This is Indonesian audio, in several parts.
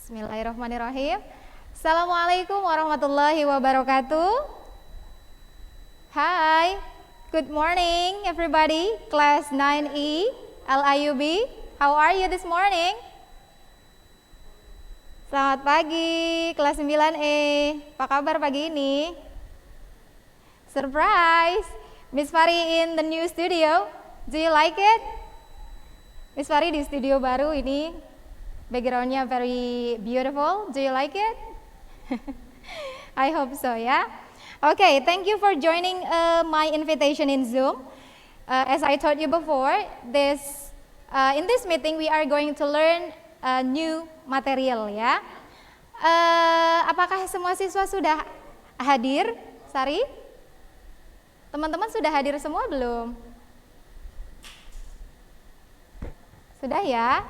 Bismillahirrahmanirrahim. Assalamualaikum warahmatullahi wabarakatuh. Hi, good morning everybody, class 9E, LIUB. How are you this morning? Selamat pagi, kelas 9E. Apa kabar pagi ini? Surprise, Miss Fari in the new studio. Do you like it? Miss Fari di studio baru ini, backgroundnya very beautiful. Do you like it? I hope so, ya. Okay, thank you for joining my invitation in Zoom. As I told you before, in this meeting we are going to learn new material, ya. Apakah semua siswa sudah hadir, Sari? Teman-teman sudah hadir semua belum? Sudah ya?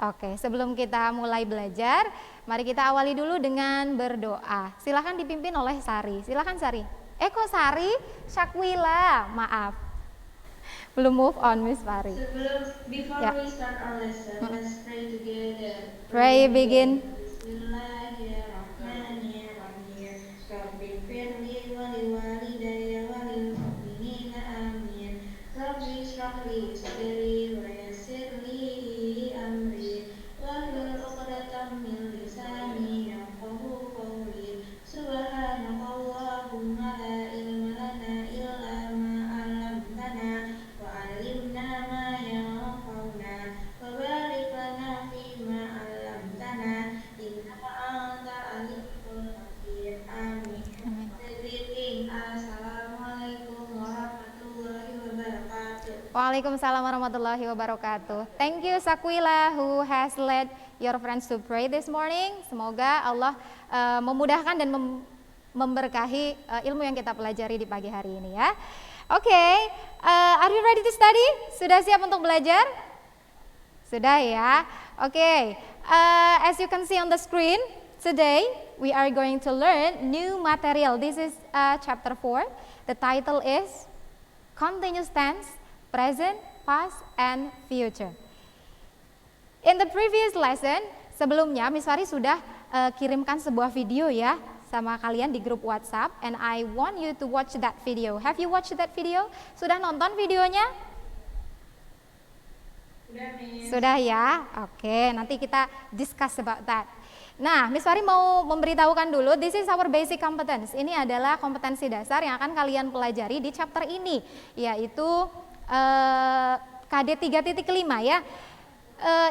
Oke, sebelum kita mulai belajar, mari kita awali dulu dengan berdoa. Silahkan dipimpin oleh Sari. Silahkan Sari. Kok Sari? Syakwila, maaf. Belum move on, Miss Fari. Before we start our lesson, let's pray together. Pray begin. Bismillahirrahmanirrahim. Rabbighfirli wa liwalidayya wa lil mu'minina amin. Rabbi shrah li sadri wa yassir li amri wahlul 'uqdatam min lisani yafqahu qawli. Subhanakallahumma la ilma lana illa ma 'allamtana wa 'allimna ma yanfa'una wa barik lana fima 'allamtana innaka antal alimul hakim. Amin. Greeting. Assalamualaikum warahmatullahi wabarakatuh. Waalaikumsalam warahmatullahi wabarakatuh. Thank you Sakwila who has led your friends to pray this morning. Semoga Allah memudahkan dan memberkahi ilmu yang kita pelajari di pagi hari ini, ya. Oke, are you ready to study? Sudah siap untuk belajar? Sudah ya. Oke, as you can see on the screen, today we are going to learn new material. This is chapter 4. The title is Continuous Tense, Present, Past, and Future. In the previous lesson, sebelumnya Miss Fari sudah kirimkan sebuah video ya sama kalian di grup WhatsApp, and I want you to watch that video. Have you watched that video? Sudah nonton videonya? Sudah ya? Oke, nanti kita discuss about that. Nah, Miss Fari mau memberitahukan dulu, this is our basic competence. Ini adalah kompetensi dasar yang akan kalian pelajari di chapter ini, yaitu KD 3.5 ya.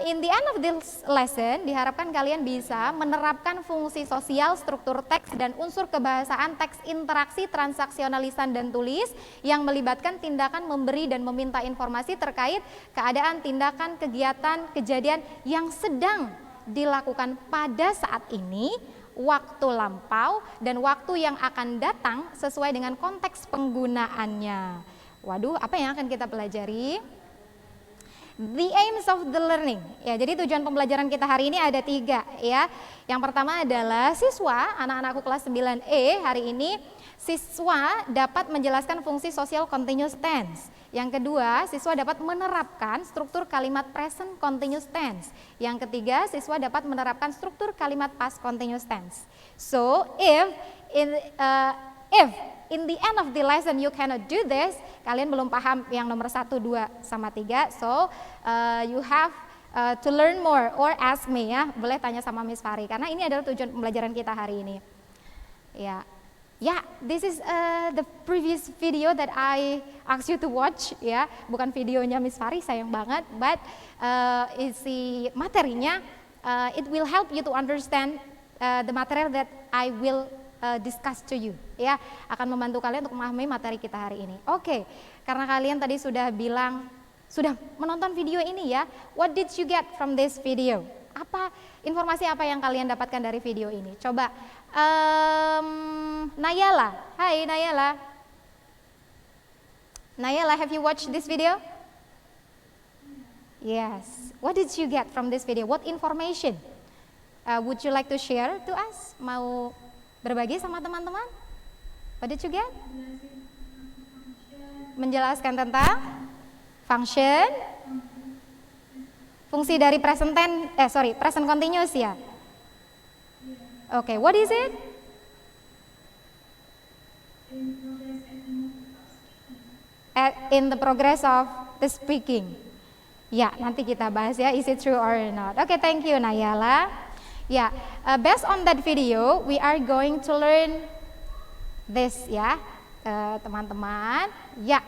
In the end of this lesson, diharapkan kalian bisa menerapkan fungsi sosial, struktur teks, dan unsur kebahasaan teks interaksi, transaksional lisan dan tulis yang melibatkan tindakan memberi dan meminta informasi terkait keadaan, tindakan, kegiatan, kejadian yang sedang dilakukan pada saat ini, waktu lampau, dan waktu yang akan datang sesuai dengan konteks penggunaannya. Waduh, apa yang akan kita pelajari? The aims of the learning. Ya, jadi tujuan pembelajaran kita hari ini ada 3 ya. Yang pertama adalah siswa, anak-anakku kelas 9E hari ini, siswa dapat menjelaskan fungsi sosial continuous tense. Yang kedua, siswa dapat menerapkan struktur kalimat present continuous tense. Yang ketiga, siswa dapat menerapkan struktur kalimat past continuous tense. So, if in the end of the lesson you cannot do this, kalian belum paham yang nomor 1, 2, sama 3, so you have to learn more or ask me ya, boleh tanya sama Miss Fari, karena ini adalah tujuan pembelajaran kita hari ini. Ya, this is the previous video that I asked you to watch ya, bukan videonya Miss Fari, sayang banget, but isi materinya, it will help you to understand the material that I will discuss to you ya, akan membantu kalian untuk memahami materi kita hari ini. Oke, karena kalian tadi sudah bilang sudah menonton video ini ya, what did you get from this video? Informasi apa yang kalian dapatkan dari video ini? Coba Nayala, hai Nayala. Nayala, have you watched this video? Yes. What did you get from this video? What information would you like to share to us? Mau berbagi sama teman-teman? What did you get? Menjelaskan tentang function, fungsi dari present continuous ya. Okay, what is it? In the progress of the speaking. Ya, nanti kita bahas ya, is it true or not. Okay, thank you Nayala. Ya, based on that video, we are going to learn this ya, teman-teman. Ya,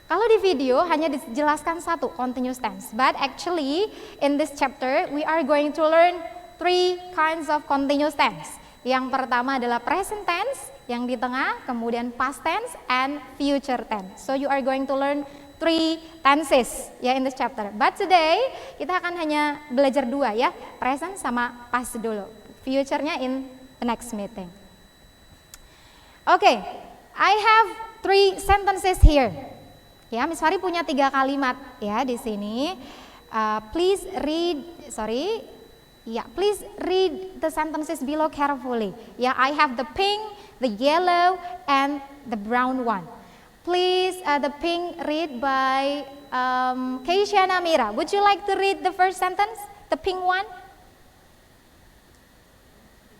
kalau di video hanya dijelaskan satu, continuous tense. But actually, in this chapter, we are going to learn 3 kinds of continuous tense. Yang pertama adalah present tense, yang di tengah, kemudian past tense and future tense. So you are going to learn 3 tenses ya in this chapter. But today kita akan hanya belajar 2 ya, present sama past dulu. Future-nya in the next meeting. Okay, I have 3 sentences here. Ya, Miss Fari punya 3 kalimat ya di sini. Please read the sentences below carefully. Ya, I have the pink, the yellow, and the brown one. Please, the pink read by Keisha Namira. Would you like to read the first sentence, the pink one?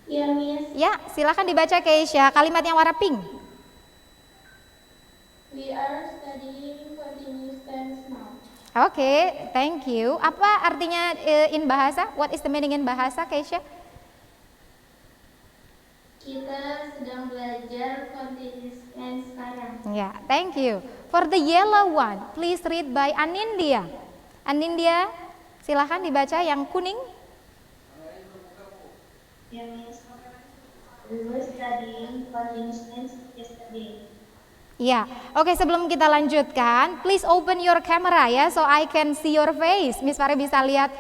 Yeah, Miss. Ya, silakan dibaca Keisha. Kalimat yang warna pink. We are studying continuous tense now. Oke, thank you. Apa artinya in bahasa? What is the meaning in bahasa, Keisha? Kita sedang belajar continuous tense sekarang. Ya, thank you. For the yellow one, please read by Anindya. Anindya, silakan dibaca yang kuning. Yeah, Miss. We were studying continuous tense yesterday. Ya, oke, sebelum kita lanjutkan, please open your camera ya, so I can see your face. Miss Fari bisa lihat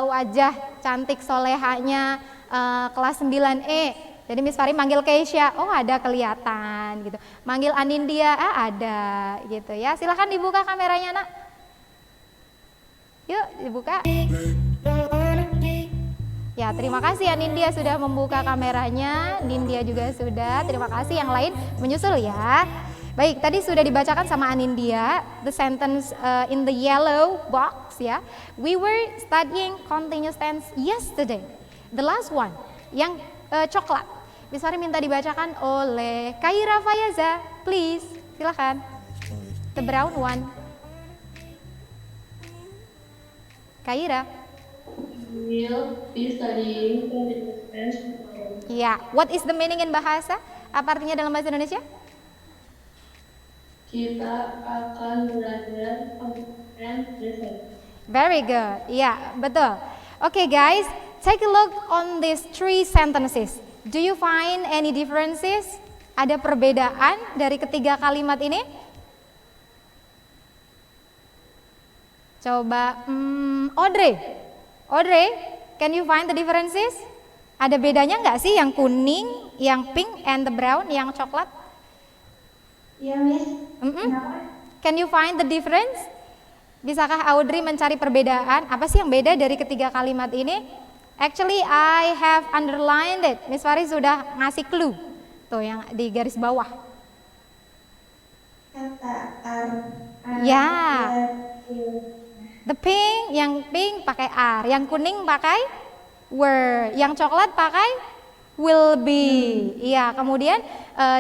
wajah cantik solehanya kelas 9E. Jadi Miss Fari manggil Keisha, oh ada kelihatan gitu. Manggil Anindya, ada gitu ya. Silahkan dibuka kameranya nak. Yuk dibuka. Ya, terima kasih Anindya sudah membuka kameranya. Nindya juga sudah. Terima kasih, yang lain menyusul ya. Baik, tadi sudah dibacakan sama Anindya the sentence in the yellow box ya. We were studying continuous tense yesterday. The last one yang coklat. Miss Fari minta dibacakan oleh Kaira Fayaza, please, silakan. The brown one. Kaira. We'll be studying continuous tense tomorrow. Ya, what is the meaning in bahasa? Apa artinya dalam bahasa Indonesia? Kita akan belajar continuous tense besok. Very good. Ya, betul. Okay guys, take a look on these 3 sentences. Do you find any differences? Ada perbedaan dari ketiga kalimat ini? Coba, Audrey, can you find the differences? Ada bedanya nggak sih yang kuning, yang pink, and the brown, yang coklat? Ya, Miss. Can you find the difference? Bisakah Audrey mencari perbedaan? Apa sih yang beda dari ketiga kalimat ini? Actually, I have underlined it. Miss Fari sudah ngasih clue. Tuh yang di garis bawah. Kata are. Ya. The pink, yang pink pakai are, yang kuning pakai were, yang coklat pakai will be. Iya, kemudian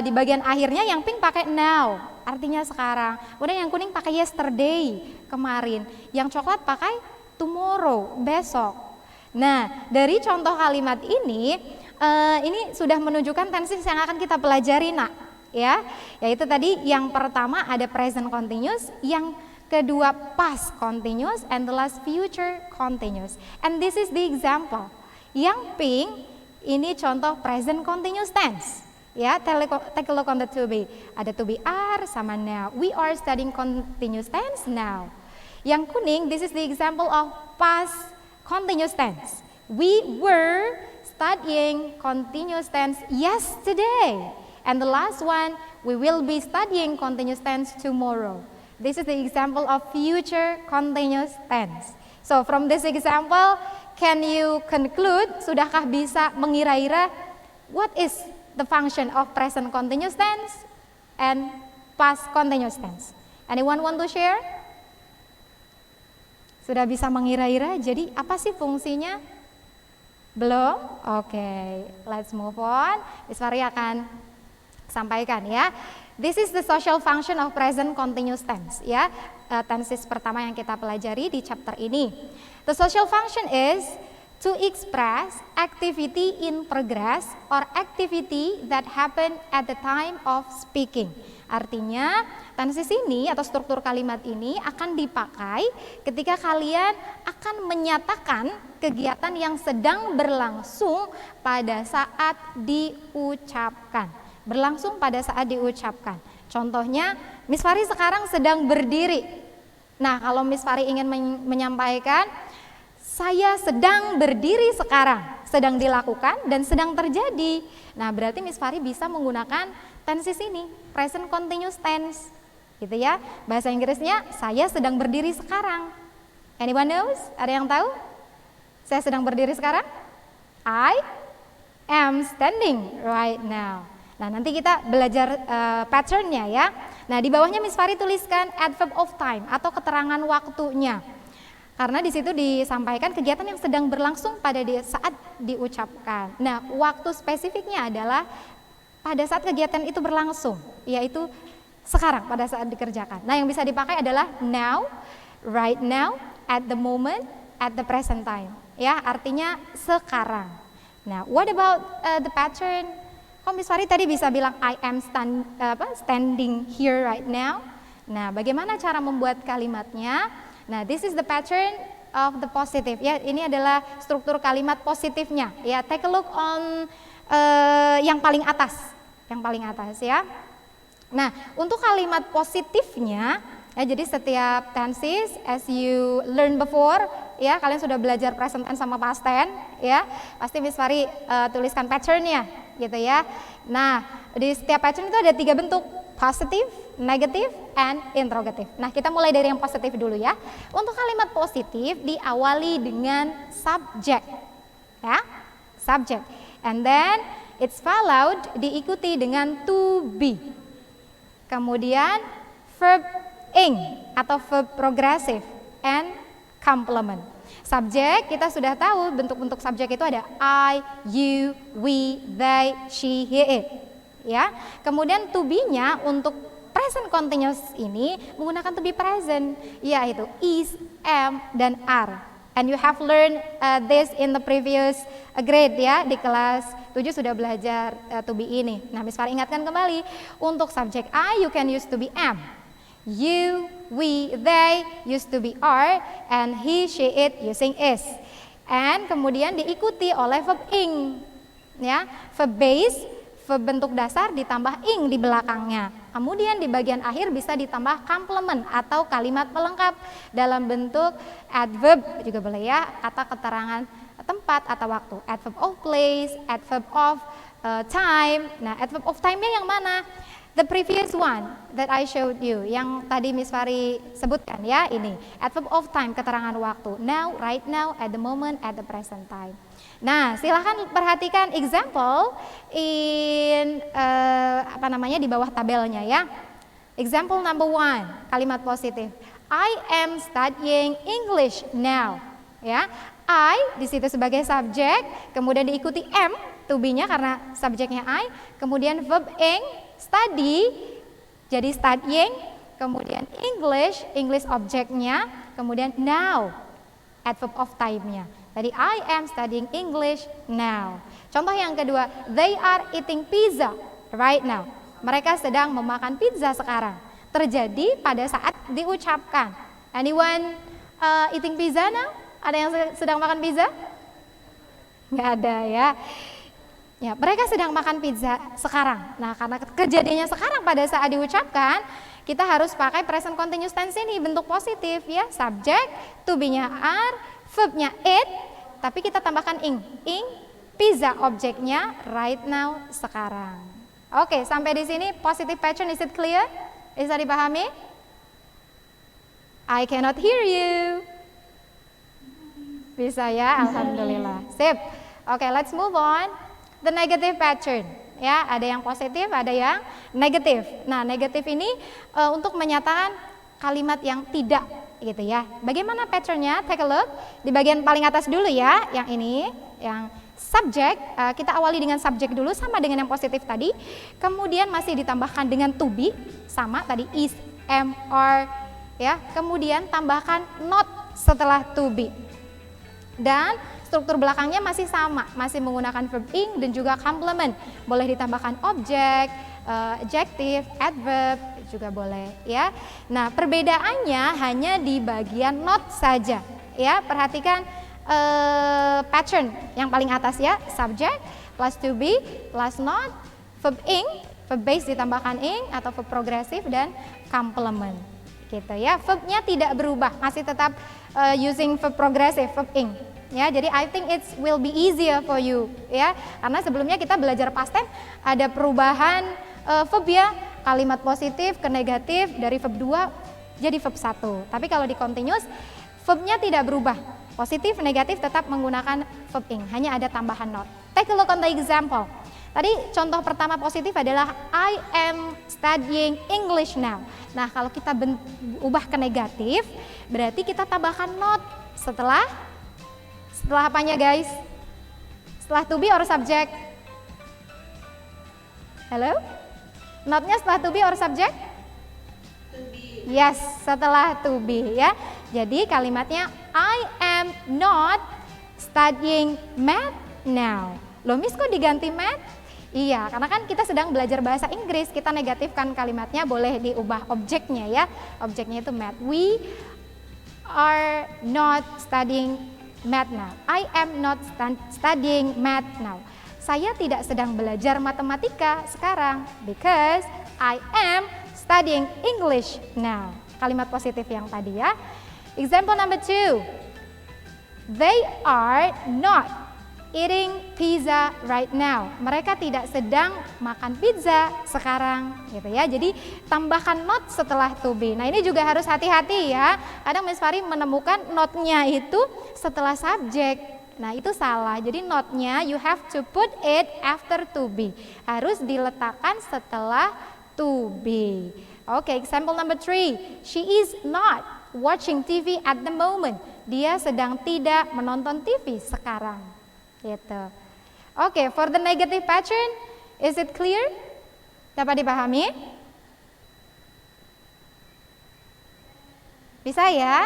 di bagian akhirnya yang pink pakai now, artinya sekarang. Kemudian yang kuning pakai yesterday, kemarin. Yang coklat pakai tomorrow, besok. Nah, dari contoh kalimat ini sudah menunjukkan tenses yang akan kita pelajari nak, ya. Yaitu tadi yang pertama ada present continuous, yang kedua past continuous, and the last future continuous. And this is the example. Yang pink ini contoh present continuous tense. Ya, take a look on the to be. Ada to be are sama now. We are studying continuous tense now. Yang kuning, this is the example of past continuous tense. We were studying continuous tense yesterday. And the last one, we will be studying continuous tense tomorrow. This is the example of future continuous tense. So from this example, can you conclude, sudahkah bisa mengira-ira what is the function of present continuous tense and past continuous tense? Anyone want to share? Sudah bisa mengira-ira, jadi apa sih fungsinya? Belum? Oke, let's move on. Miss Fari akan sampaikan ya. This is the social function of present continuous tense ya. Tenses pertama yang kita pelajari di chapter ini. The social function is to express activity in progress or activity that happen at the time of speaking. Artinya tenses ini atau struktur kalimat ini akan dipakai ketika kalian akan menyatakan kegiatan yang sedang berlangsung pada saat diucapkan. Berlangsung pada saat diucapkan. Contohnya, Miss Fari sekarang sedang berdiri. Nah, kalau Miss Fari ingin menyampaikan, saya sedang berdiri sekarang, sedang dilakukan dan sedang terjadi. Nah, berarti Miss Fari bisa menggunakan tenses ini, present continuous tense. Gitu ya. Bahasa Inggrisnya, saya sedang berdiri sekarang. Anyone knows? Ada yang tahu? Saya sedang berdiri sekarang? I am standing right now. Nah, nanti kita belajar patternnya ya. Nah, di bawahnya Miss Fari tuliskan adverb of time atau keterangan waktunya. Karena di situ disampaikan kegiatan yang sedang berlangsung pada saat diucapkan. Nah, waktu spesifiknya adalah pada saat kegiatan itu berlangsung, yaitu sekarang pada saat dikerjakan. Nah, yang bisa dipakai adalah now, right now, at the moment, at the present time. Ya, artinya sekarang. Nah, what about the pattern? Kok Miss Fari tadi bisa bilang I am standing here right now? Nah, bagaimana cara membuat kalimatnya? Nah, this is the pattern of the positive. Ya, ini adalah struktur kalimat positifnya. Ya, take a look on yang paling atas, ya. Nah, untuk kalimat positifnya, ya, jadi setiap tenses as you learn before, ya, kalian sudah belajar present tense sama past tense, ya, pasti Miss Fari tuliskan patternnya, gitu ya. Nah, di setiap pattern itu ada 3 bentuk, positive, negative, and interrogative. Nah, kita mulai dari yang positif dulu ya. Untuk kalimat positif diawali dengan subject, ya, subject, and then it's followed diikuti dengan to be. Kemudian verb ing atau verb progressive and complement. Subjek kita sudah tahu bentuk-bentuk subjek itu ada I, you, we, they, she, he, it. Ya. Kemudian to be-nya untuk present continuous ini menggunakan to be present, yaitu is, am, dan are. And you have learned this in the previous grade ya, di kelas 7 sudah belajar to be ini. Nah, Miss Fari ingatkan kembali, untuk subjek I you can use to be am. You, we, they used to be are, and he, she, it using is. And kemudian diikuti oleh verb ing, ya, verb base, verb bentuk dasar ditambah ing di belakangnya. Kemudian di bagian akhir bisa ditambah complement atau kalimat pelengkap dalam bentuk adverb juga boleh ya, kata keterangan tempat atau waktu. Adverb of place, adverb of time. Nah, adverb of time-nya yang mana? The previous one that I showed you, yang tadi Miss Fari sebutkan ya, ini adverb of time, keterangan waktu. Now, right now, at the moment, at the present time. Nah, silahkan perhatikan example in di bawah tabelnya ya. Example number 1, kalimat positif. I am studying English now. Ya, I di situ sebagai subjek, kemudian diikuti am, to be-nya karena subjeknya I, kemudian verb ing, study, jadi studying, kemudian English objeknya, kemudian now, adverb of time-nya. Tadi I am studying English now. Contoh yang kedua, they are eating pizza right now. Mereka sedang memakan pizza sekarang. Terjadi pada saat diucapkan. Anyone eating pizza now? Ada yang sedang makan pizza? Nggak ada ya. Ya, mereka sedang makan pizza sekarang. Nah, karena kejadiannya sekarang pada saat diucapkan, kita harus pakai present continuous tense ini, bentuk positif ya, subject, to be-nya are, verb-nya it, tapi kita tambahkan ing. Ing, pizza objeknya right now, sekarang. Oke, sampai di sini positive pattern, is it clear? Bisa dipahami? I cannot hear you. Bisa ya, alhamdulillah. Sip. Oke, let's move on. The negative pattern, ya, ada yang positif, ada yang negatif. Nah, negatif ini untuk menyatakan kalimat yang tidak gitu ya. Bagaimana patternnya? Take a look. Di bagian paling atas dulu ya, yang ini, yang subjek, kita awali dengan subjek dulu sama dengan yang positif tadi. Kemudian masih ditambahkan dengan to be, sama tadi is, am, are ya. Kemudian tambahkan not setelah to be. Dan struktur belakangnya masih sama, masih menggunakan verb ing dan juga complement. Boleh ditambahkan objek, adjective, adverb juga boleh ya. Nah, perbedaannya hanya di bagian not saja ya. Perhatikan pattern yang paling atas ya, subject plus to be plus not, verb ing, verb base ditambahkan ing atau verb progresif dan complement gitu ya. Verbnya tidak berubah, masih tetap using verb progresif, verb ing ya. Jadi I think it will be easier for you ya, karena sebelumnya kita belajar past tense ada perubahan verb ya, kalimat positif ke negatif dari verb 2 jadi verb 1. Tapi kalau di continuous verbnya tidak berubah, positif negatif tetap menggunakan verb ing, hanya ada tambahan not. Take a look on the example. Tadi contoh pertama positif adalah I am studying English now. Nah, kalau kita ubah ke negatif, berarti kita tambahkan not setelah apanya guys? Setelah to be or subject? Hello? Notnya setelah to be or subject? To be. Yes, setelah to be ya. Jadi kalimatnya I am not studying math now. Loh Miss, kok diganti math? Iya, karena kan kita sedang belajar bahasa Inggris, kita negatifkan kalimatnya, boleh diubah objeknya ya. Objeknya itu math. We are not studying math now. I am not studying math now. Saya tidak sedang belajar matematika sekarang because I am studying English now. Kalimat positif yang tadi ya. Example number 2. They are not eating pizza right now. Mereka tidak sedang makan pizza sekarang gitu ya. Jadi tambahkan not setelah to be. Nah, ini juga harus hati-hati ya. Kadang Miss Fari menemukan notnya itu setelah subjek. Nah, itu salah. Jadi notnya you have to put it after to be. Harus diletakkan setelah to be. Oke, example number 3. She is not watching TV at the moment. Dia sedang tidak menonton TV sekarang. Gitu. Oke, for the negative pattern, is it clear? Dapat dipahami? Bisa ya?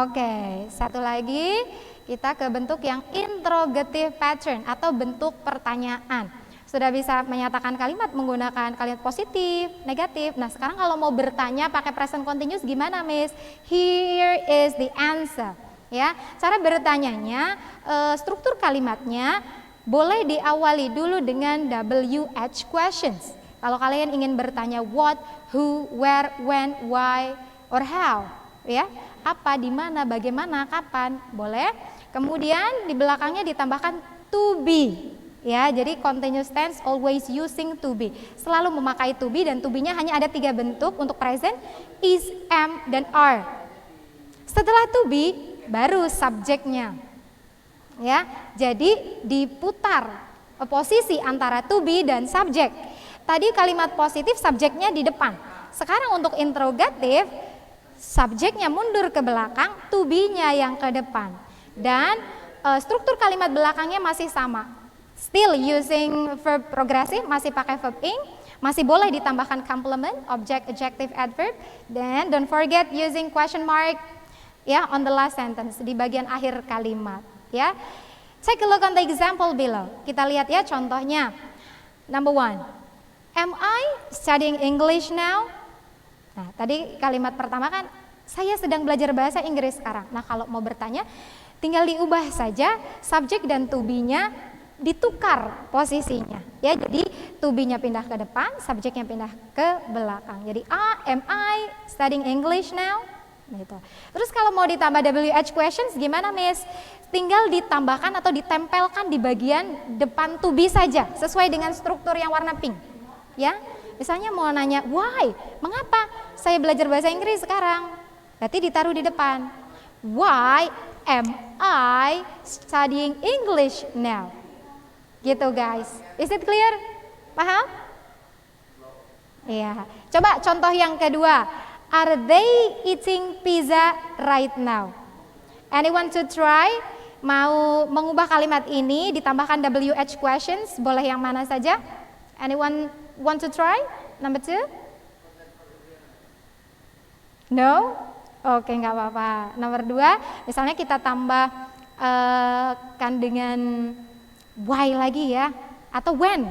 Oke, satu lagi kita ke bentuk yang interrogative pattern atau bentuk pertanyaan. Sudah bisa menyatakan kalimat menggunakan kalimat positif, negatif. Nah, sekarang kalau mau bertanya pakai present continuous gimana, Miss? Here is the answer. Ya, cara bertanyanya, struktur kalimatnya boleh diawali dulu dengan WH questions. Kalau kalian ingin bertanya what, who, where, when, why, or how, ya, apa, di mana, bagaimana, kapan, boleh. Kemudian di belakangnya ditambahkan to be, ya. Jadi continuous tense always using to be, selalu memakai to be, dan to be-nya hanya ada 3 bentuk untuk present, is, am, dan are. Setelah to be baru subjeknya, ya. Jadi diputar posisi antara to be dan subjek. Tadi kalimat positif subjeknya di depan. Sekarang untuk interrogatif subjeknya mundur ke belakang, to be-nya yang ke depan. Dan struktur kalimat belakangnya masih sama. Still using verb progresif, masih pakai verb ing, masih boleh ditambahkan complement, object, adjective, adverb. Dan don't forget using question mark ya on the last sentence, di bagian akhir kalimat ya. Take a look on the example below. Kita lihat ya contohnya. Number 1. Am I studying English now? Nah, tadi kalimat pertama kan saya sedang belajar bahasa Inggris sekarang. Nah, kalau mau bertanya tinggal diubah saja subjek dan to be-nya, ditukar posisinya ya. Jadi to be-nya pindah ke depan, subjeknya pindah ke belakang. Jadi am I studying English now? Gitu. Terus kalau mau ditambah WH questions gimana, Miss? Tinggal ditambahkan atau ditempelkan di bagian depan to be saja, sesuai dengan struktur yang warna pink. Ya, misalnya mau nanya why, mengapa saya belajar bahasa Inggris sekarang? Berarti ditaruh di depan. Why am I studying English now? Gitu guys. Is it clear? Paham? Iya. Coba contoh yang kedua. Are they eating pizza right now? Anyone to try? Mau mengubah kalimat ini ditambahkan WH questions, boleh yang mana saja? Anyone want to try? Number 2? No? Oke, nggak apa-apa. Nomor 2, misalnya kita tambah kan dengan why lagi ya, atau when.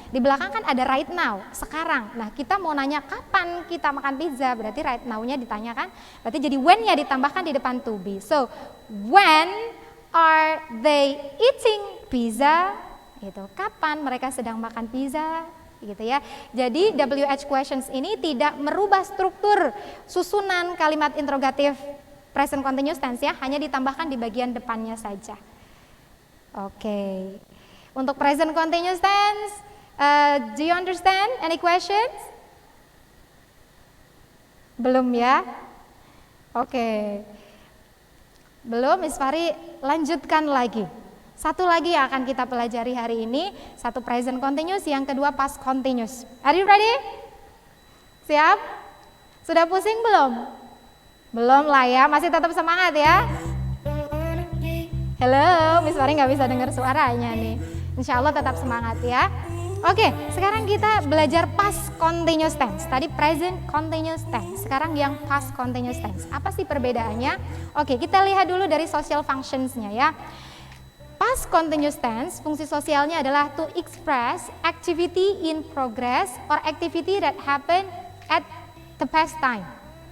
Di belakang kan ada right now, sekarang. Nah, kita mau nanya kapan kita makan pizza, berarti right now-nya ditanyakan, berarti jadi when-nya ditambahkan di depan to be. So, when are they eating pizza? Gitu. Kapan mereka sedang makan pizza? Gitu ya. Jadi WH questions ini tidak merubah struktur susunan kalimat interrogatif present continuous tense ya, hanya ditambahkan di bagian depannya saja. Oke. Untuk present continuous tense, do you understand? Any questions? Belum ya? Oke. Belum, Miss Fari lanjutkan lagi. Satu lagi yang akan kita pelajari hari ini, satu present continuous, yang kedua past continuous. Are you ready? Siap? Sudah pusing belum? Belum lah ya, masih tetap semangat ya. Halo, Miss Fari nggak bisa dengar suaranya nih. Insya Allah tetap semangat ya. Oke, sekarang kita belajar past continuous tense. Tadi present continuous tense, sekarang yang past continuous tense. Apa sih perbedaannya? Oke, kita lihat dulu dari social functions-nya ya. Past continuous tense, fungsi sosialnya adalah to express activity in progress or activity that happen at the past time.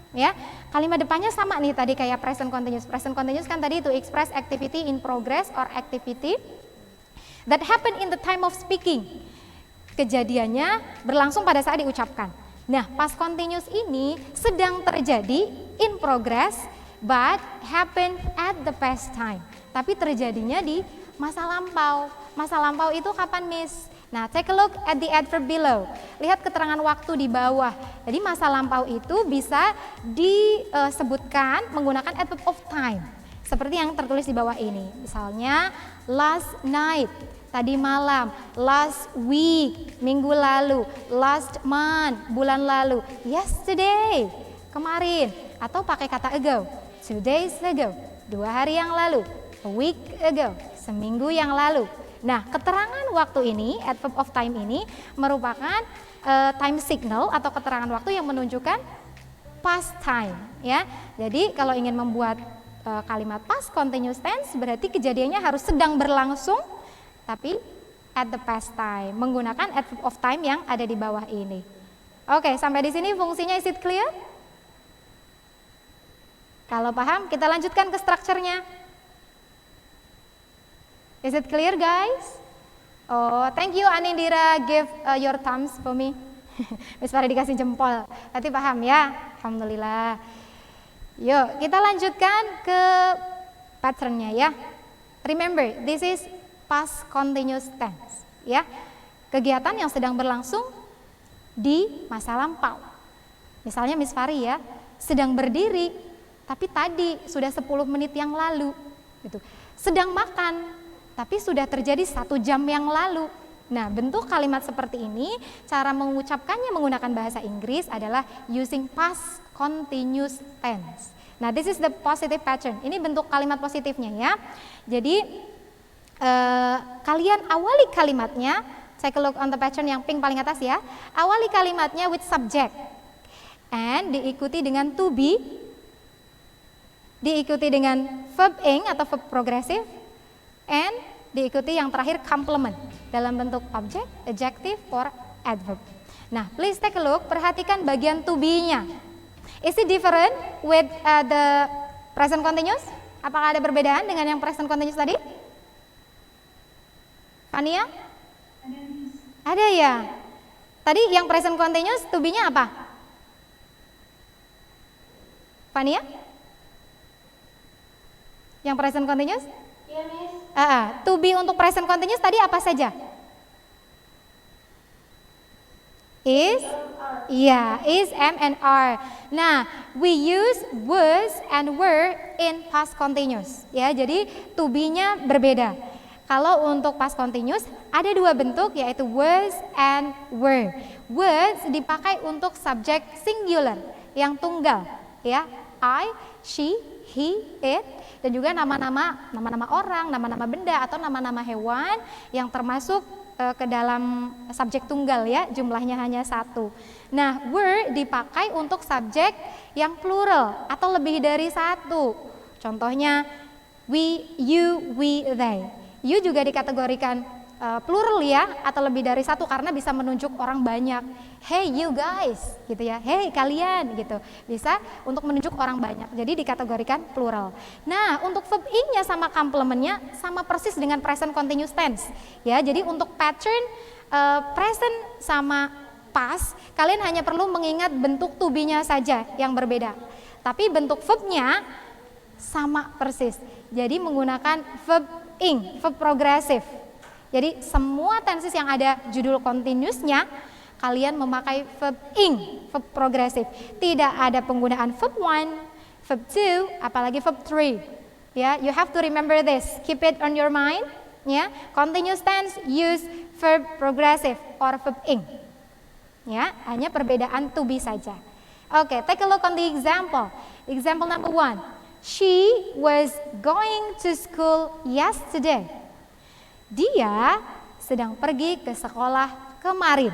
Ya, kalimat depannya sama nih tadi kayak present continuous. Present continuous kan tadi to express activity in progress or activity that happen in the time of speaking. Kejadiannya berlangsung pada saat diucapkan. Nah, past continuous ini sedang terjadi in progress but happen at the past time. Tapi terjadinya di masa lampau. Masa lampau itu kapan, Miss? Nah, take a look at the adverb below. Lihat keterangan waktu di bawah. Jadi masa lampau itu bisa disebutkan menggunakan adverb of time. Seperti yang tertulis di bawah ini. Misalnya last night, tadi malam, last week, minggu lalu, last month, bulan lalu, yesterday, kemarin, atau pakai kata ago, 2 days ago, 2 hari yang lalu, a week ago, seminggu yang lalu. Nah, keterangan waktu ini, adverb of time ini merupakan time signal atau keterangan waktu yang menunjukkan past time ya. Jadi kalau ingin membuat kalimat past continuous tense berarti kejadiannya harus sedang berlangsung tapi at the past time menggunakan adverb of time yang ada di bawah ini. Oke, sampai di sini fungsinya is it clear? Kalau paham, kita lanjutkan ke strukturnya. Is it clear, guys? Oh, thank you Anindira, give your thumbs for me. Miss Fari dikasih jempol. Berarti paham ya? Alhamdulillah. Yuk, kita lanjutkan ke patternnya ya. Remember, this is past continuous tense ya. Kegiatan yang sedang berlangsung di masa lampau. Misalnya Miss Fari ya, sedang berdiri, tapi tadi sudah 10 menit yang lalu. Gitu. Sedang makan, tapi sudah terjadi 1 jam yang lalu. Nah, bentuk kalimat seperti ini, cara mengucapkannya menggunakan bahasa Inggris adalah using past continuous tense. Nah, this is the positive pattern. Ini bentuk kalimat positifnya ya. Jadi, kalian awali kalimatnya, take a look on the pattern yang pink paling atas ya. Awali kalimatnya with subject. And diikuti dengan to be, diikuti dengan verb ing atau verb progressive, and diikuti yang terakhir complement dalam bentuk object, adjective, or adverb. Nah, please take a look, perhatikan bagian to be-nya. Is it different with the present continuous? Apakah ada perbedaan dengan yang present continuous tadi? Fania? Ada ya? Tadi yang present continuous to be-nya apa? Fania? Yang present continuous? Iya, Miss. To be untuk present continuous tadi apa saja? Is? Iya, is, am, and are. Nah, we use was and were in past continuous. Ya, jadi to be-nya berbeda. Kalau untuk past continuous ada 2 bentuk yaitu was and were. Was dipakai untuk subjek singular. yang tunggal, ya. I, she, he, it, dan juga nama-nama orang, nama-nama benda atau nama-nama hewan yang termasuk ke dalam subjek tunggal, ya, jumlahnya hanya 1. Nah, were dipakai untuk subjek yang plural atau lebih dari 1. Contohnya we, you, we, they. You juga dikategorikan plural, ya, atau lebih dari 1 karena bisa menunjuk orang banyak. Hey you guys, gitu ya. Hey kalian, gitu. Bisa untuk menunjuk orang banyak. Jadi dikategorikan plural. Nah, untuk verb ing-nya sama complement-nya sama persis dengan present continuous tense. Ya, jadi untuk pattern present sama past, kalian hanya perlu mengingat bentuk to be-nya saja yang berbeda. Tapi bentuk verb-nya sama persis. Jadi menggunakan verb ing, verb progresif. Jadi semua tenses yang ada judul continuous-nya kalian memakai verb ing, verb progresif. Tidak ada penggunaan verb 1, verb 2, apalagi verb 3. Ya, you have to remember this. Keep it on your mind, ya. Continuous tense use verb progressive or verb ing. Ya, hanya perbedaan to be saja. Okay, take a look on the example. Example number 1. She was going to school yesterday. Dia sedang pergi ke sekolah kemarin.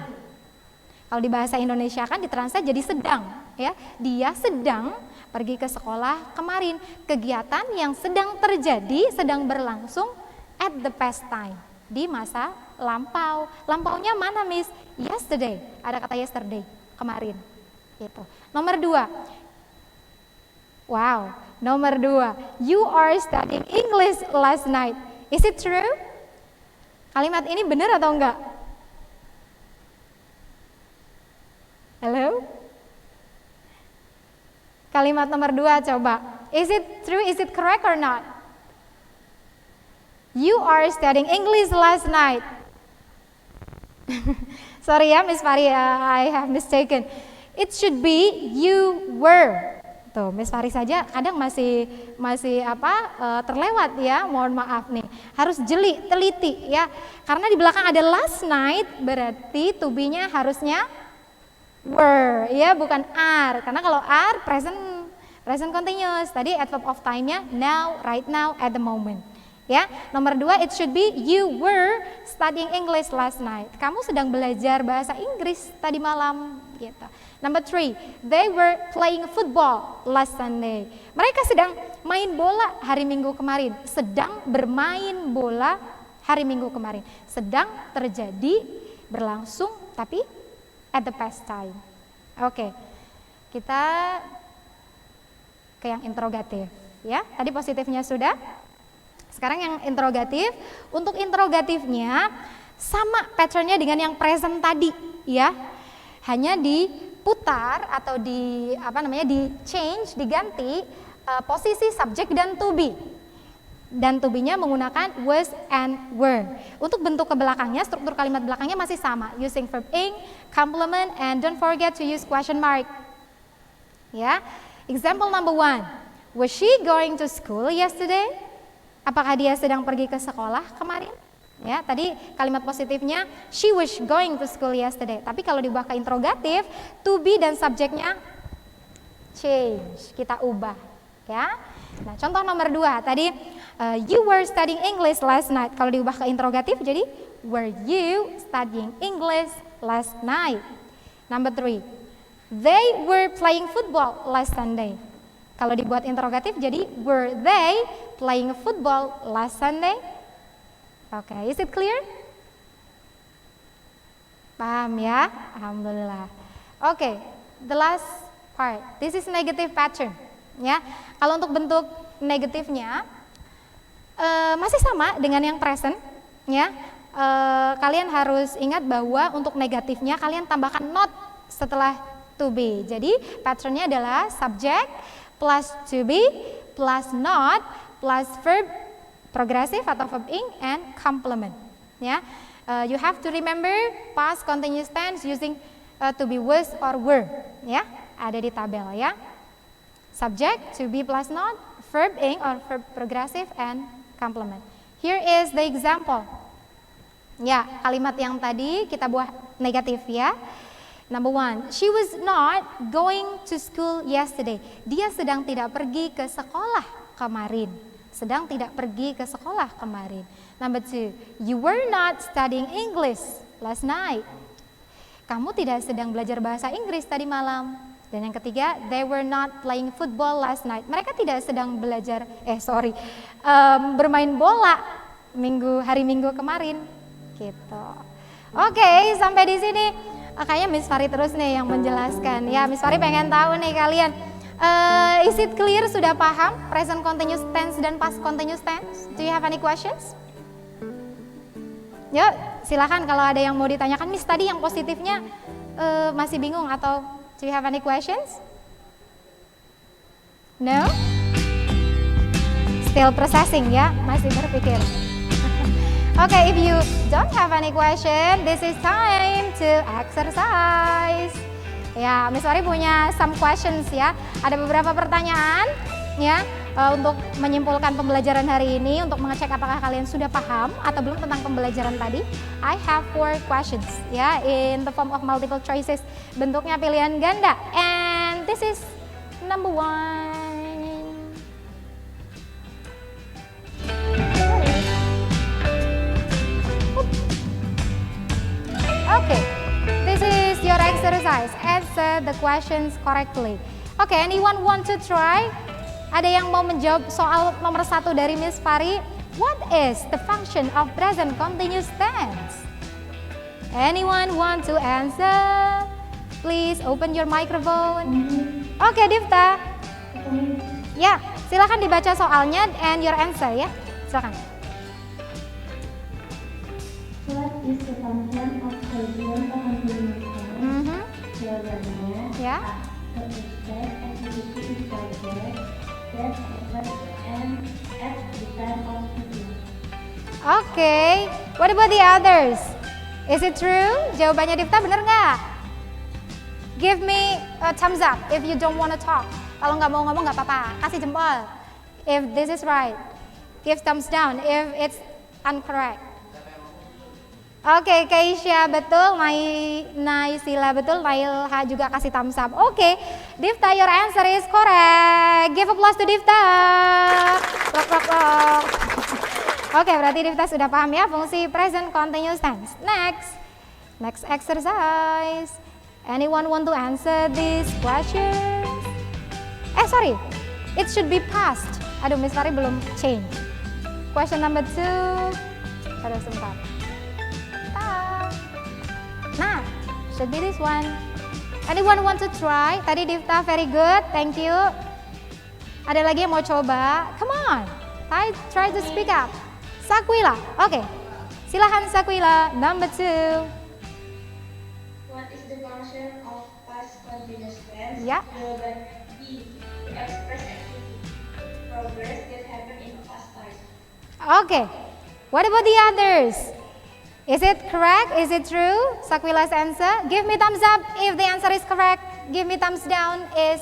Kalau di bahasa Indonesia kan ditranslate jadi sedang, ya. Dia sedang pergi ke sekolah kemarin. Kegiatan yang sedang terjadi, sedang berlangsung at the past time, di masa lampau. Lampaunya mana, Miss? Yesterday. Ada kata yesterday, kemarin. Gitu. Nomor 2. Wow, nomor 2. You are studying English last night. Is it true? Kalimat ini benar atau enggak? Halo? Kalimat nomor 2 coba. Is it true? Is it correct or not? You are studying English last night. Sorry ya, Miss Fari, I have mistaken. It should be you were. Tuh, Miss Fari saja kadang masih terlewat ya, mohon maaf nih. Harus jeli, teliti ya. Karena di belakang ada last night, berarti to be-nya harusnya were ya, bukan are. Karena kalau are present continuous. Tadi adverb of time-nya now, right now, at the moment. Ya. Nomor 2, it should be you were studying English last night. Kamu sedang belajar bahasa Inggris tadi malam gitu. Number 3, they were playing football last Sunday. Mereka sedang main bola hari Minggu kemarin. Sedang bermain bola hari Minggu kemarin. Sedang terjadi, berlangsung, tapi at the past time. Oke, kita ke yang interrogatif. Ya, tadi positifnya sudah. Sekarang yang interrogatif. Untuk interrogatifnya sama patternnya dengan yang present tadi, ya. Hanya diputar atau di change, diganti posisi subjek dan to be. Dan to be-nya menggunakan was and were. Untuk bentuk ke belakangnya, struktur kalimat belakangnya masih sama, using verb ing, complement, and don't forget to use question mark. Ya. Example number 1. Was she going to school yesterday? Apakah dia sedang pergi ke sekolah kemarin? Ya, tadi kalimat positifnya she was going to school yesterday. Tapi kalau diubah ke interrogatif, to be dan subjeknya change, kita ubah, ya. Nah, contoh nomor 2 tadi you were studying English last night. Kalau diubah ke interrogatif jadi were you studying English last night? Number 3, they were playing football last Sunday. Kalau dibuat interrogatif jadi were they playing football last Sunday? Oke, is it clear? Paham ya? Alhamdulillah. Oke, the last part. This is negative pattern. Ya, kalau untuk bentuk negatifnya masih sama dengan yang present. Ya, kalian harus ingat bahwa untuk negatifnya kalian tambahkan not setelah to be. Jadi patternnya adalah subject plus to be plus not plus verb progressive atau verb ing and complement. Ya, you have to remember past continuous tense using to be was or were. Ya, ada di tabel ya. Subject to be plus not, verb ing or verb progressive and complement. Here is the example. Ya, kalimat yang tadi kita buat negatif ya. Number one, she was not going to school yesterday. Dia sedang tidak pergi ke sekolah kemarin. Sedang tidak pergi ke sekolah kemarin. Number two, you were not studying English last night. Kamu tidak sedang belajar bahasa Inggris tadi malam. Dan yang ketiga, they were not playing football last night. Mereka tidak sedang belajar, bermain bola hari Minggu kemarin. Gitu. Oke, sampai di sini. Kayaknya Miss Fari terus nih yang menjelaskan. Ya, Miss Fari pengen tahu nih kalian, is it clear, sudah paham present continuous tense dan past continuous tense? Do you have any questions? Yuk, silakan kalau ada yang mau ditanyakan. Miss tadi yang positifnya masih bingung atau do you have any questions? No? Still processing ya, masih berpikir. Okay, if you don't have any question, this is time to exercise. Ya, Miss Fari punya some questions ya. Ada beberapa pertanyaan ya untuk menyimpulkan pembelajaran hari ini, untuk mengecek apakah kalian sudah paham atau belum tentang pembelajaran tadi. I have 4 questions ya in the form of multiple choices. Bentuknya pilihan ganda. And this is number 1. Okay, this is your exercise. Answer the questions correctly. Okay, anyone want to try? Ada yang mau menjawab soal nomor 1 dari Miss Fari? What is the function of present continuous tense? Anyone want to answer? Please open your microphone. Okay, Difta. Ya, silakan dibaca soalnya and your answer ya. Silakan. What is the function of present continuous tense? Jawabannya, Ya. to express activity in progress that occurs and at the time of doing. Okay, what about the others? Is it true? Jawabannya Difta benar nggak? Give me a thumbs up if you don't want to talk. Kalau nggak mau ngomong nggak apa-apa, kasih jempol. If this is right, give thumbs down if it's incorrect. Oke, Keisha betul, Naisila betul, Nailha juga kasih thumbs up. Oke, Difta, your answer is correct. Give applause to Difta. Rock, rock, rock. Oke, berarti Difta sudah paham ya fungsi present continuous tense. Next exercise. Anyone want to answer this question? Sorry, it should be past. Aduh, Miss Fari belum change. Question number 2. Aduh, sebentar. Nah, should be this one. Anyone want to try? Tadi Difta very good, thank you. Ada lagi yang mau coba? Come on, try to speak up. Sakwila, oke. Silahkan Sakwila, number 2. What is the function of past continuous tense? Ya. Jawabannya B. To express activity progress that happened in past time. Oke, what about the others? Is it correct? Is it true? Sakwila's answer. Give me thumbs up if the answer is correct. Give me thumbs down if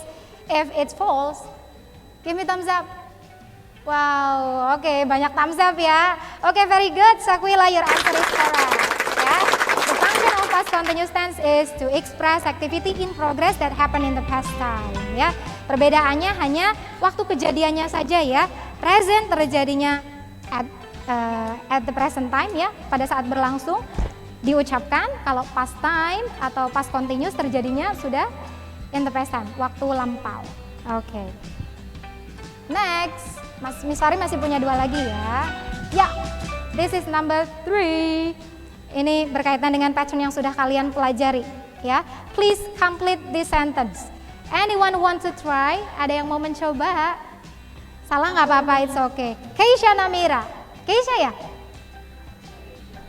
it's false. Give me thumbs up. Wow, oke, banyak thumbs up ya. Oke, very good, Sakwila, your answer is correct. Ya. The function of past continuous tense is to express activity in progress that happen in the past time. Ya, perbedaannya hanya waktu kejadiannya saja ya. Present terjadinya at the present time ya, pada saat berlangsung diucapkan. Kalau past time atau past continuous terjadinya sudah in the past time, waktu lampau. Oke. Next, Miss Fari masih punya 2 lagi ya. Ya, this is number 3. Ini berkaitan dengan pattern yang sudah kalian pelajari ya. Please complete this sentence. Anyone want to try? Ada yang mau mencoba? Salah nggak apa-apa, it's okay. Keisha Namira. Keisha ya?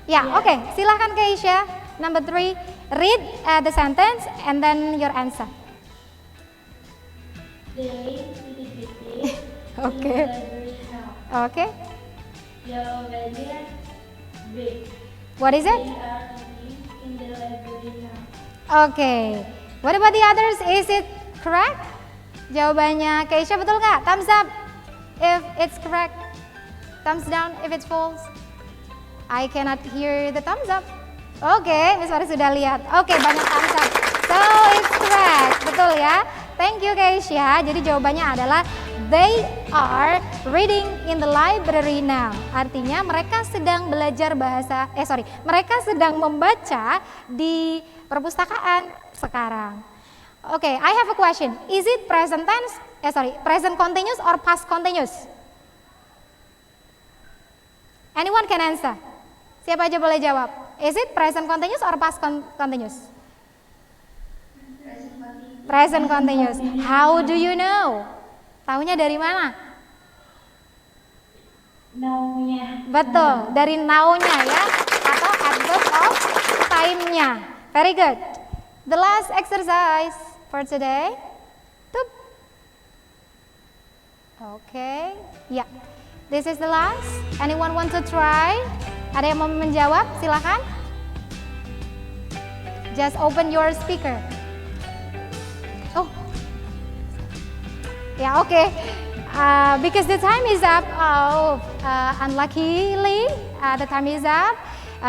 Ya, oke. Silahkan Keisha. Number 3, read the sentence and then your answer. They Oke. Oke. Jawabannya B. What is it? They are in the library now. Oke. What about the others? Is it correct? Jawabannya Keisha betul nggak? Thumbs up if it's correct. Thumbs down if it's false. I cannot hear the thumbs up. Oke, Miss Fari sudah lihat. Oke, banyak thumbs up. So it's correct, betul ya. Thank you Keisha. Jadi jawabannya adalah they are reading in the library now. Artinya mereka sedang belajar mereka sedang membaca di perpustakaan sekarang. Oke, I have a question. Is it present tense? Present continuous or past continuous? Anyone can answer. Siapa aja boleh jawab. Is it present continuous or past continuous? Present continuous. How do you know? Taunya dari mana? Now-nya. Betul, dari now-nya ya, atau adverb of time-nya. Very good. The last exercise for today. Tup. Okay, ya. Yeah. This is the last. Anyone want to try? Ada yang mau menjawab? Silakan. Just open your speaker. Oh, ya, oke. Because the time is up. Unluckily, the time is up.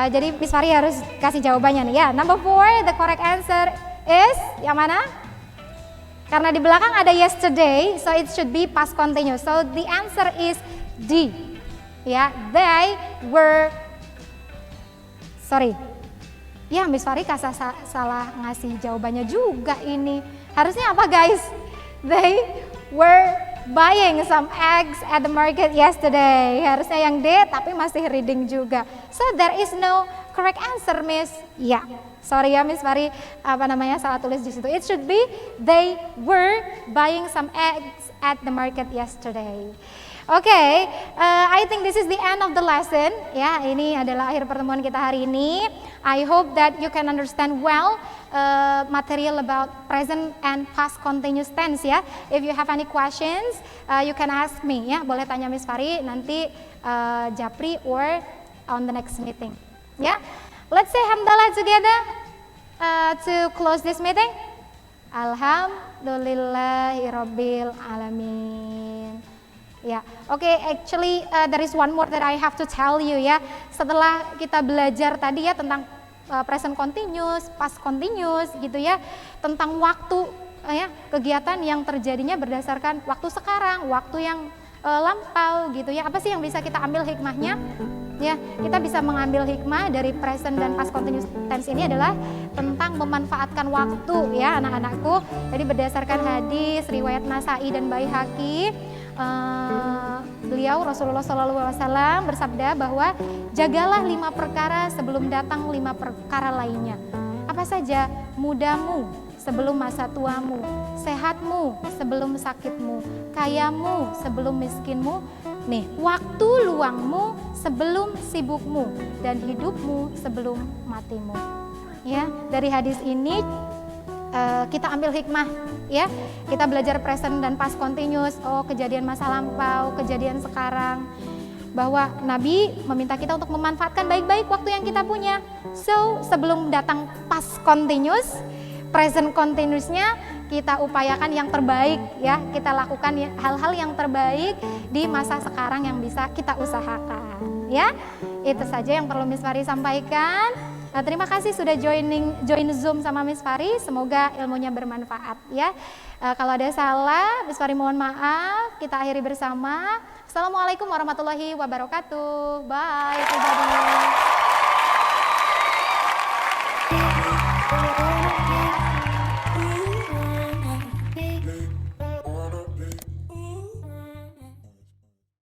Jadi Miss Fari harus kasih jawabannya nih ya. Number 4, the correct answer is yang mana? Karena di belakang ada yesterday, so it should be past continuous. So the answer is D. Ya, they were. Sorry. Ya, Miss Fari salah ngasih jawabannya juga ini. Harusnya apa guys? They were buying some eggs at the market yesterday. Harusnya yang D, tapi masih reading juga. So there is no correct answer, Miss. Ya, sorry ya Miss Fari, salah tulis di situ. It should be they were buying some eggs at the market yesterday. Okay, I think this is the end of the lesson. Ya, ini adalah akhir pertemuan kita hari ini. I hope that you can understand well material about present and past continuous tense ya. If you have any questions, you can ask me ya. Boleh tanya Miss Fari nanti Japri or on the next meeting. Ya, let's say hamdalah together to close this meeting. Alhamdulillahirabbil alamin. Ya, actually there is one more that I have to tell you ya. Setelah kita belajar tadi ya tentang present continuous, past continuous gitu ya, tentang waktu ya, kegiatan yang terjadinya berdasarkan waktu sekarang, waktu yang lampau gitu ya. Apa sih yang bisa kita ambil hikmahnya? Ya, kita bisa mengambil hikmah dari present dan past continuous tense ini adalah tentang memanfaatkan waktu ya anak-anakku. Jadi berdasarkan hadis riwayat Nasai dan Baihaqi, beliau Rasulullah SAW bersabda bahwa jagalah 5 perkara sebelum datang 5 perkara lainnya. Apa saja? Mudamu sebelum masa tuamu, sehatmu sebelum sakitmu, kayamu sebelum miskinmu, nih waktu luangmu sebelum sibukmu, dan hidupmu sebelum matimu. Ya, dari hadis ini kita ambil hikmah ya, kita belajar present dan past continuous, kejadian masa lampau, kejadian sekarang, bahwa Nabi meminta kita untuk memanfaatkan baik-baik waktu yang kita punya. So sebelum datang past continuous, present continuousnya kita upayakan yang terbaik ya, kita lakukan hal-hal yang terbaik di masa sekarang yang bisa kita usahakan ya. Itu saja yang perlu Miss Fari sampaikan. Terima kasih sudah join Zoom sama Miss Fari, semoga ilmunya bermanfaat ya. Kalau ada salah, Miss Fari mohon maaf, kita akhiri bersama. Assalamualaikum warahmatullahi wabarakatuh. Bye everybody.